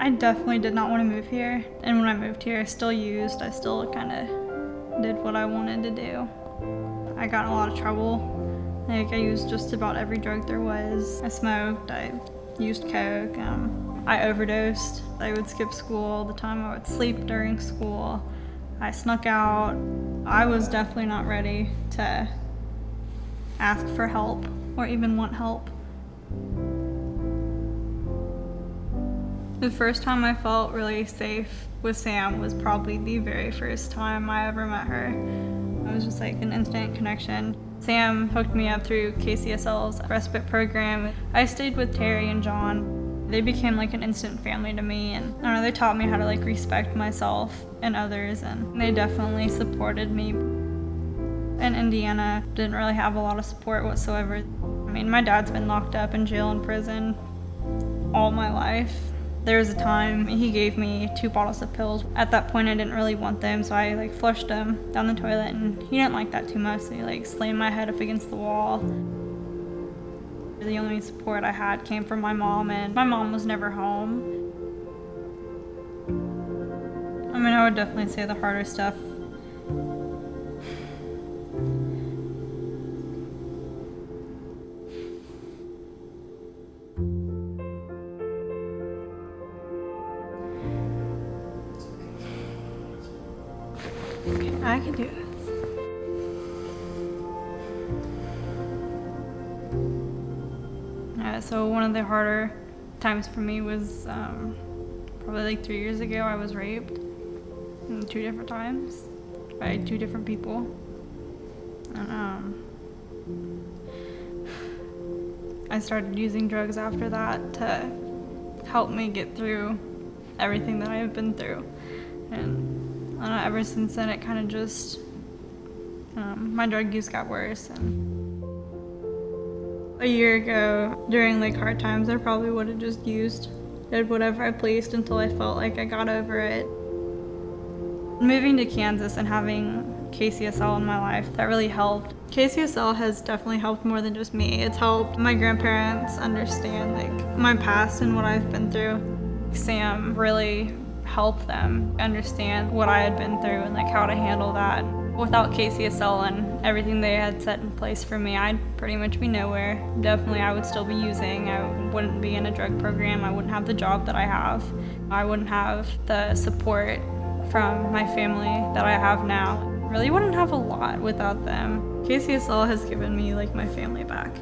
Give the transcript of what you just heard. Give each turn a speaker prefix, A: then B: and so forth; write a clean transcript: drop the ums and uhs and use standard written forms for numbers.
A: I definitely did not want to move here. And when I moved here, I still used. I still kind of did what I wanted to do. I got in a lot of trouble. Like, I used just about every drug there was. I smoked, I used coke, I overdosed. I would skip school all the time. I would sleep during school. I snuck out. I was definitely not ready to ask for help or even want help. The first time I felt really safe with Sam was probably the very first time I ever met her. It was just like an instant connection. Sam hooked me up through KCSL's respite program. I stayed with Terry and John. They became like an instant family to me, and I don't know, they taught me how to like respect myself and others, and they definitely supported me. In Indiana, didn't really have a lot of support whatsoever. I mean, my dad's been locked up in jail and prison all my life. There was a time he gave me 2 bottles of pills. At that point, I didn't really want them, so I like flushed them down the toilet, and he didn't like that too much, so he like slammed my head up against the wall. The only support I had came from my mom, and my mom was never home. I mean, I would definitely say the harder stuff. Okay, I can do this. So one of the harder times for me was probably like 3 years ago. I was raped 2 different times by 2 different people. And I started using drugs after that to help me get through everything that I have been through. And I don't know, ever since then, it kind of just, my drug use got worse. And a year ago, during like hard times, I probably would have just did whatever I pleased until I felt like I got over it. Moving to Kansas and having KCSL in my life, that really helped. KCSL has definitely helped more than just me. It's helped my grandparents understand like my past and what I've been through. Sam really helped them understand what I had been through and like how to handle that. Without KCSL and everything they had set in place for me, I'd pretty much be nowhere. Definitely I would still be using. I wouldn't be in a drug program. I wouldn't have the job that I have. I wouldn't have the support from my family that I have now. Really wouldn't have a lot without them. KCSL has given me like my family back.